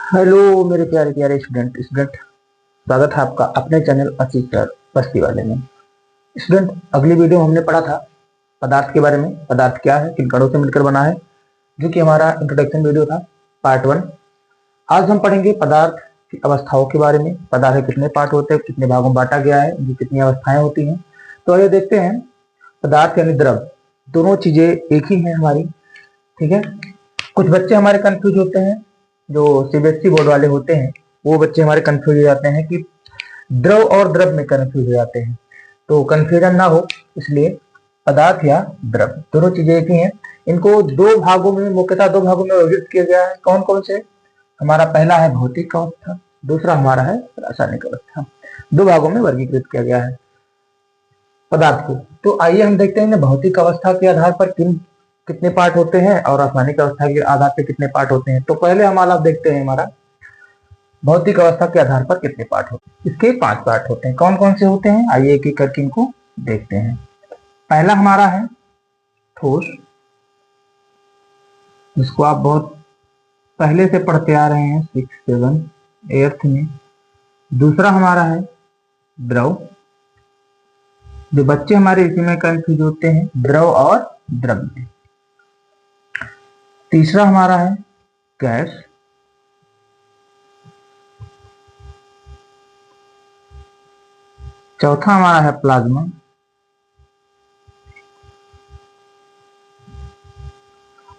Hello मेरे प्यारे प्यारे स्टूडेंट स्वागत है आपका अपने चैनल असिस्टर बस्ती वाले में। स्टूडेंट, अगली वीडियो में हमने पढ़ा था पदार्थ के बारे में। पदार्थ क्या है, किन कणों से मिलकर बना है, जो कि हमारा इंट्रोडक्शन वीडियो था, पार्ट 1। आज हम पढ़ेंगे पदार्थ की अवस्थाओं के बारे में। पदार्थ के कितने पार्ट होते हैं, कितने भागों में बांटा गया है, उनकी कितनी अवस्थाएं होती हैं। तो आइए देखते हैं। पदार्थ यानी द्रव, दोनों चीजें एक ही हैं हमारी। ठीक है। कुछ बच्चे हमारे कंफ्यूज होते हैं, जो सीबीएसई बोर्ड वाले होते हैं वो बच्चे हमारे कंफ्यूज हो जाते हैं कि द्रव और द्रव में कंफ्यूज हो जाते हैं। तो कंफ्यूजन ना हो इसलिए पदार्थ या द्रव दोनों चीजें एक ही हैं। इनको दो भागों में, मुख्यतः दो भागों में वर्गीकृत किया गया है। कौन कौन से? हमारा पहला है भौतिक अवस्था, दूसरा हमारा है रासायनिक अवस्था। दो भागों में वर्गीकृत किया गया है पदार्थ को। तो आइए हम देखते हैं भौतिक अवस्था के आधार पर कितने पार्ट होते हैं और रासायनिक अवस्था के आधार पर कितने पार्ट होते हैं। तो पहले हम देखते हैं हमारा भौतिक अवस्था के आधार पर कितने पार्ट होते हैं। इसके 5 पार्ट होते हैं। कौन कौन से होते हैं, आइए एक एक करके इनको देखते हैं। पहला हमारा है ठोस, जिसको आप बहुत पहले से पढ़ते आ रहे हैं 6, 7, 8 में। दूसरा हमारा है द्रव, जो बच्चे हमारे इसी में कंफ्यूज होते हैं, द्रव और द्रव में। तीसरा हमारा है गैस, चौथा हमारा है प्लाज्मा,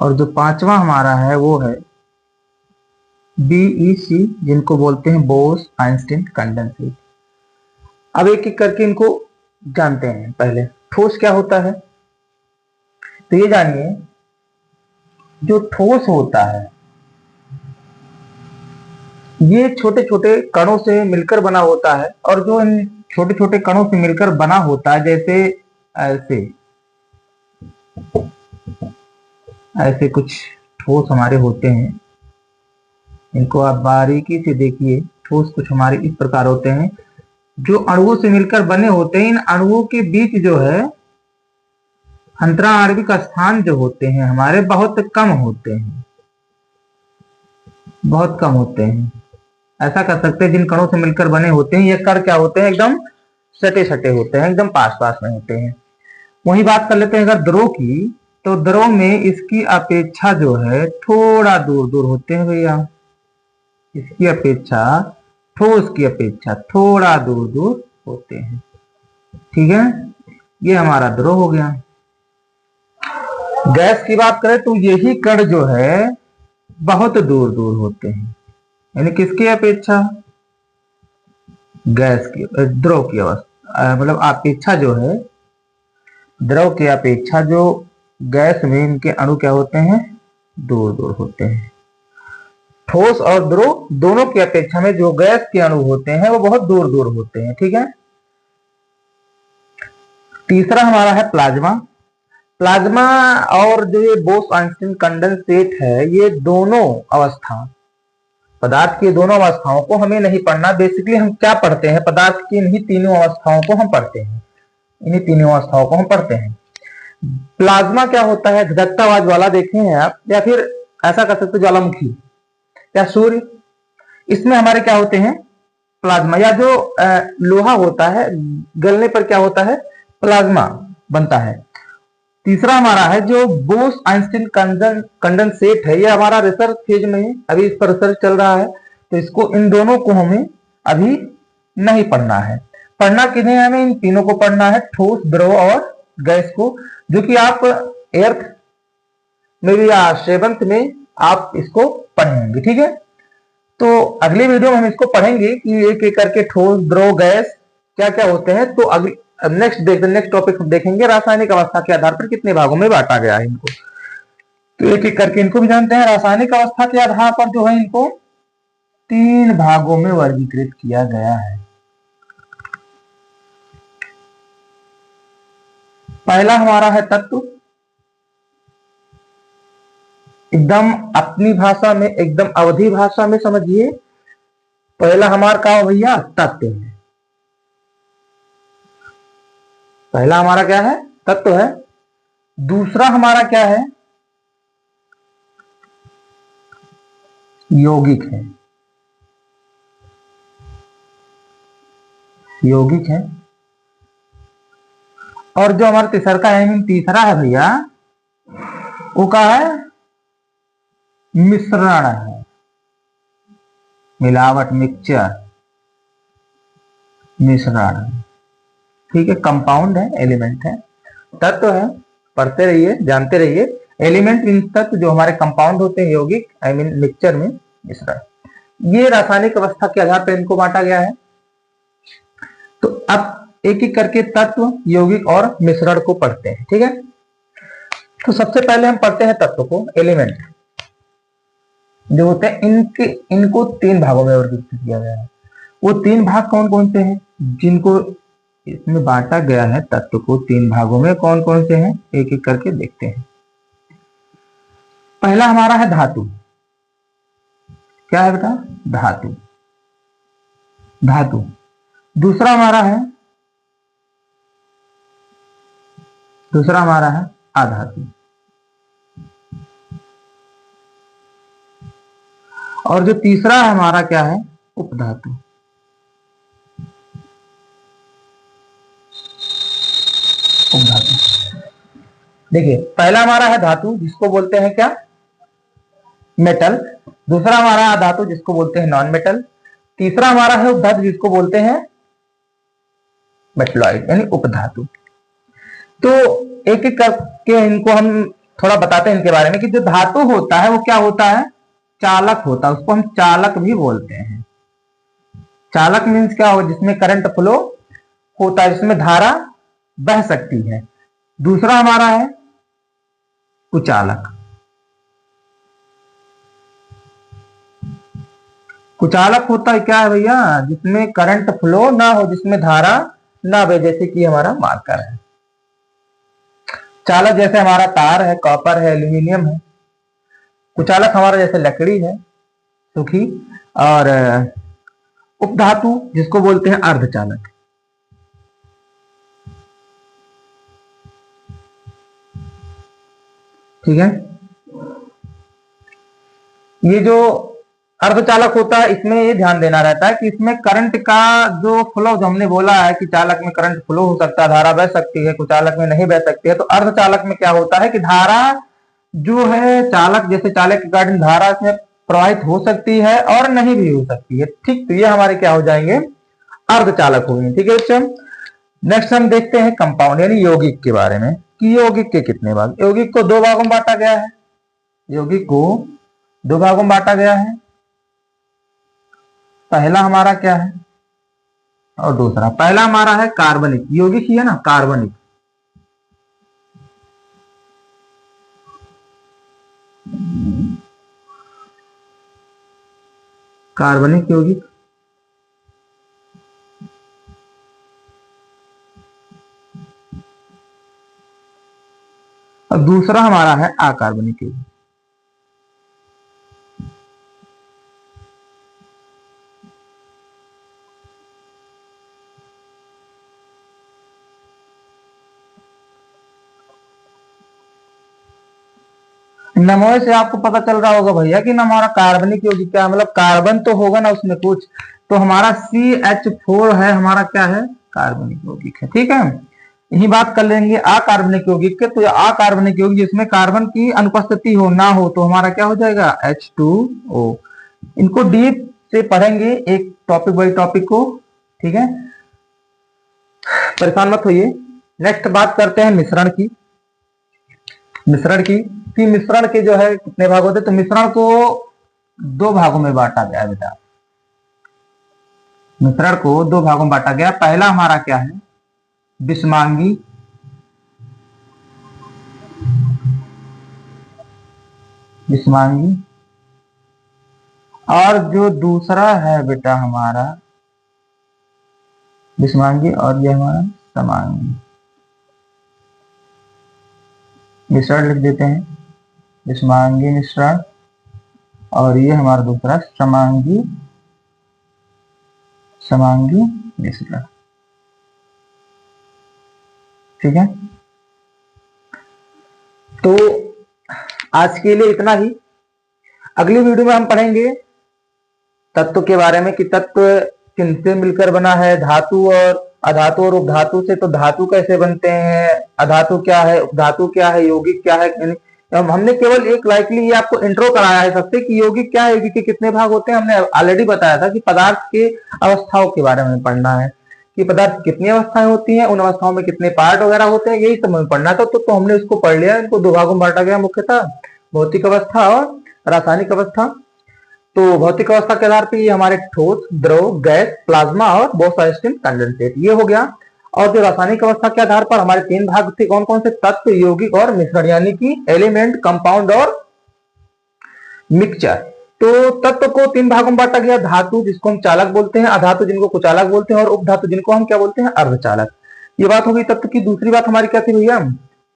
और जो पांचवा हमारा है वो है बीईसी, जिनको बोलते हैं बोस आइंस्टीन कंडेंसेट। अब एक एक करके इनको जानते हैं। पहले ठोस क्या होता है, तो ये जानिए, जो ठोस होता है ये छोटे छोटे कणों से मिलकर बना होता है। और जो इन छोटे छोटे कणों से मिलकर बना होता है, जैसे ऐसे ऐसे कुछ ठोस हमारे होते हैं, इनको आप बारीकी से देखिए। ठोस कुछ हमारे इस प्रकार होते हैं, जो अणुओं से मिलकर बने होते हैं। इन अणुओं के बीच जो है अंतराणविक स्थान जो होते हैं हमारे, बहुत कम होते हैं, बहुत कम होते हैं। ऐसा कर सकते हैं, जिन कणों से मिलकर बने होते हैं ये कण क्या होते हैं, एकदम सटे सटे होते हैं, एकदम पास पास में होते हैं। वही बात कर लेते हैं अगर द्रव की, तो द्रव में इसकी अपेक्षा जो है थोड़ा दूर दूर होते हैं भैया। इसकी अपेक्षा, ठोस की अपेक्षा थोड़ा दूर दूर होते हैं। ठीक है, ये हमारा द्रव हो गया। गैस की बात करें तो यही कण जो है बहुत दूर दूर होते हैं, यानी किसकी अपेक्षा, गैस की, द्रव की अवस्था, मतलब अपेक्षा जो है द्रव की अपेक्षा, जो गैस में इनके अणु क्या होते हैं, दूर दूर होते हैं। ठोस और द्रव दोनों की अपेक्षा में जो गैस के अणु होते हैं वो बहुत दूर दूर होते हैं। ठीक है। तीसरा हमारा है प्लाज्मा। प्लाज्मा और जो ये बोस आइंस्टीन कंडेंसेट है, ये दोनों अवस्था, पदार्थ की दोनों अवस्थाओं को हमें नहीं पढ़ना। बेसिकली हम क्या पढ़ते हैं, पदार्थ की इन्हीं तीनों अवस्थाओं को हम पढ़ते हैं, इन्हीं तीनों अवस्थाओं को हम पढ़ते हैं। प्लाज्मा क्या होता है, धधकतावाज वाला देखे हैं आप, या फिर ऐसा कर सकते ज्वालामुखी या सूर्य। इसमें हमारे क्या होते हैं, प्लाज्मा, या जो लोहा होता है गलने पर क्या होता है, प्लाज्मा बनता है। तीसरा हमारा है जो बोस आइंस्टीन कंडेंसेट है, ये हमारा रिसर्च फेज में है, अभी इस पर रिसर्च चल रहा है। तो इसको, इन दोनों को हमें अभी नहीं पढ़ना है। पढ़ना किन्हें, हमें इन तीनों को पढ़ना है, ठोस, द्रव और गैस को, जो कि आप 8th में भी या 7th में आप इसको पढ़ेंगे। ठीक है। तो अगले वीडियो में हम इसको पढ़ेंगे कि एक एक करके ठोस, द्रव, गैस क्या क्या होते हैं। तो नेक्स्ट टॉपिक हम देखेंगे रासायनिक अवस्था के आधार पर कितने भागों में बांटा गया है इनको। तो एक एक करके इनको भी जानते हैं। रासायनिक अवस्था के आधार पर जो है इनको 3 भागों में वर्गीकृत किया गया है। पहला हमारा है तत्व, एकदम अपनी भाषा में, एकदम अवधि भाषा में समझिए। पहला हमारा क्या भैया, तत्व है। पहला हमारा क्या है, तत्व है। दूसरा हमारा क्या है, यौगिक है। यौगिक है। और जो हमारा तीसरा है भैया, वो क्या है? मिश्रण है, मिलावट, मिक्सचर, मिश्रण। ठीक है, कंपाउंड है, एलिमेंट है, तत्व है। पढ़ते रहिए, जानते रहिए। एलिमेंट मीन्स तत्व जो हमारे कंपाउंड होते हैं, यौगिक मिक्सचर में मिश्रण। ये रासायनिक अवस्था के आधार पर इनको बांटा गया है। तो अब एक एक करके तत्व, यौगिक और मिश्रण को पढ़ते हैं। ठीक है, तो सबसे पहले हम पढ़ते हैं तत्व को। एलिमेंट जो होते हैं, इनको 3 भागों में वर्गीकृत किया गया है। वो 3 भाग कौन कौन से हैं जिनको इसमें बांटा गया है? तत्व को 3 भागों में कौन कौन से हैं, एक एक करके देखते हैं। पहला हमारा है धातु। क्या है बेटा? धातु। धातु। दूसरा हमारा है अधातु। और जो तीसरा है हमारा क्या है? उपधातु। उपधातु। देखिए, पहला हमारा है धातु, जिसको बोलते हैं क्या? मेटल। दूसरा हमारा है अधातु, जिसको बोलते हैं नॉन मेटल। तीसरा हमारा है उपधातु, जिसको बोलते हैं मेटलॉइड, यानी उपधातु। तो एक एक करके इनको हम थोड़ा बताते हैं इनके बारे में कि जो धातु होता है वो क्या होता है? चालक होता है। उसको हम चालक भी बोलते हैं। चालक मीन्स क्या हो? जिसमें करंट फ्लो होता है, जिसमें धारा बह सकती है। दूसरा हमारा है कुचालक। कुचालक होता है क्या है भैया? जिसमें करंट फ्लो ना हो, जिसमें धारा ना बहे, जैसे कि हमारा मार्कर है। चालक जैसे हमारा तार है, कॉपर है, एल्यूमिनियम है। कुचालक हमारा जैसे लकड़ी है, सूखी। और उपधातु जिसको बोलते हैं अर्धचालक। ठीक है, ये जो अर्धचालक होता है, इसमें ये ध्यान देना रहता है कि इसमें करंट का जो फ्लो, जो हमने बोला है कि चालक में करंट फ्लो हो सकता है, धारा बह सकती है, कुचालक में नहीं बह सकती है। तो अर्धचालक में क्या होता है कि धारा जो है, चालक जैसे चालक के कारण धारा इसमें प्रवाहित हो सकती है और नहीं भी हो सकती है। ठीक, तो ये हमारे क्या हो जाएंगे? अर्धचालक हो गए। ठीक है बच्चों, नेक्स्ट हम देखते हैं कंपाउंड यानी यौगिक के बारे में कि यौगिक के कितने भाग। यौगिक को 2 भागों में बांटा गया है। यौगिक को 2 भागों में बांटा गया है। पहला हमारा क्या है और दूसरा? पहला हमारा है कार्बनिक। यौगिक ही है ना, कार्बनिक। कार्बनिक यौगिक। और दूसरा हमारा है अकार्बनिक यौगिक। नमोए से आपको पता चल रहा होगा भैया कि ना हमारा कार्बनिक यौगिक क्या है, मतलब कार्बन तो होगा ना उसमें कुछ, तो हमारा CH4 है, हमारा क्या है? कार्बनिक यौगिक है। ठीक है, यही बात कर लेंगे अकार्बनिक यौगिक के। तो अकार्बनिक यौगिक जिसमें कार्बन की अनुपस्थिति हो ना हो, तो हमारा क्या हो जाएगा? H2O। इनको डीप से पढ़ेंगे, एक टॉपिक बाई टॉपिक को। ठीक है, परेशान मत होइए। नेक्स्ट बात करते हैं मिश्रण की। मिश्रण की कि मिश्रण के जो है कितने भाग होते हैं? तो मिश्रण को 2 भागों में बांटा गया है बेटा। मिश्रण को 2 भागों में बांटा गया। पहला हमारा क्या है? विषमांगी। विषमांगी। और जो दूसरा है बेटा हमारा विषमांगी, और ये हमारा समांगी। मिश्रण लिख देते हैं, विषमांगी मिश्रण। और ये हमारा दूसरा समांगी, समांगी मिश्रण। ठीक है, तो आज के लिए इतना ही। अगली वीडियो में हम पढ़ेंगे तत्व के बारे में कि तत्व किनसे मिलकर बना है, धातु और अधातु और उपधातु से। तो धातु कैसे बनते हैं, अधातु क्या है, उपधातु क्या है, यौगिक क्या है। हमने केवल एक लाइकली ये आपको इंट्रो कराया है सबसे कि यौगिक क्या है, यौगिक के कितने भाग होते हैं। हमने ऑलरेडी बताया था कि पदार्थ के अवस्थाओं के बारे में पढ़ना है कि पदार्थ कितनी अवस्थाएं होती हैं, उन अवस्थाओं में कितने पार्ट वगैरह होते हैं, यही सब हमें पढ़ना था। तो हमने इसको पढ़ लिया। इनको दो भागों में बांटा गया मुख्यतः, भौतिक अवस्था और रासायनिक अवस्था। तो भौतिक अवस्था के आधार पर ये हमारे ठोस, द्रव, गैस, प्लाज्मा और बोस-आइंस्टीन कंडेंसेट ये हो गया। और जो रासायनिक अवस्था के आधार पर हमारे तीन भाग थे, कौन कौन से, तत्व, यौगिक और मिश्रण, यानी कि एलिमेंट, कंपाउंड और मिक्सचर। तो तत्व को तीन भागों में बांटा गया, धातु जिसको हम चालक बोलते हैं, अधातु जिनको कुचालक बोलते हैं, और उपधातु जिनको हम क्या बोलते हैं, अर्धचालक। ये बात होगी तत्व की। दूसरी बात हमारी क्या थी भैया,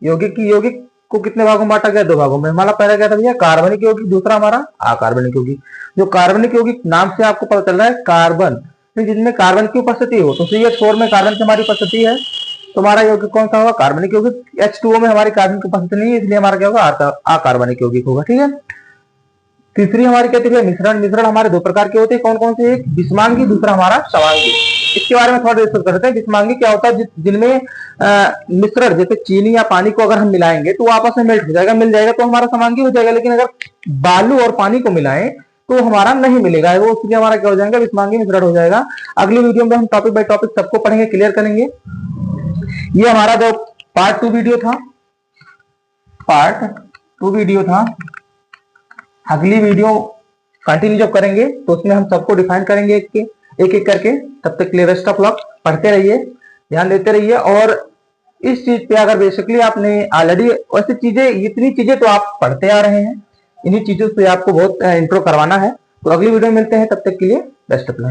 यौगिक की। यौगिक को कितने भागों में बांटा गया, दो भागों में। हमारा पहला क्या था भैया, कार्बनिक यौगिक, दूसरा हमारा अकार्बनिक यौगिक। जो कार्बनिक यौगिक नाम से आपको पता चल रहा है कार्बन, जिनमें कार्बन की उपस्थिति हो, तो CH4 में कार्बन की हमारी उपस्थिति है, तो हमारा यौगिक कौन सा होगा, कार्बनिक यौगिक। H2O में हमारी कार्बन की उपस्थिति नहीं है, इसलिए हमारा क्या होगा, अकार्बनिक यौगिक होगा। ठीक है। तीसरी हमारी क्या थी, मिश्रण। मिश्रण हमारे दो प्रकार के होते हैं, कौन कौन से, एक विषमांगी, दूसरा हमारा सवांगी। इसके बारे में थोड़ा डिस्कस करते हैं। विषमांगी क्या होता है, जिनमें मिश्रण जैसे चीनी या पानी को अगर हम मिलाएंगे तो आपस में मेल्ट हो जाएगा, मिल जाएगा, तो हमारा समांगी हो जाएगा। लेकिन अगर बालू और पानी को मिलाएं तो हमारा नहीं मिलेगा, वो उसलिए हमारा क्या हो जाएगा, विषमांगी मिश्रण हो जाएगा। अगली वीडियो में हम टॉपिक बाय टॉपिक सबको पढ़ेंगे, क्लियर करेंगे। ये हमारा जो पार्ट 2 वीडियो था। अगली वीडियो कंटिन्यू जब करेंगे तो उसमें हम सबको डिफाइन करेंगे एक एक करके। तब तक क्लियरेस्ट ऑफ लॉक पढ़ते रहिए, ध्यान देते रहिए। और इस चीज पे अगर बेसिकली आपने ऑलरेडी वैसे चीजें, इतनी चीजें तो आप पढ़ते आ रहे हैं, इन्हीं चीजों से आपको बहुत इंट्रो करवाना है। तो अगली वीडियो में मिलते हैं, तब तक के लिए बेस्ट ऑफ लक।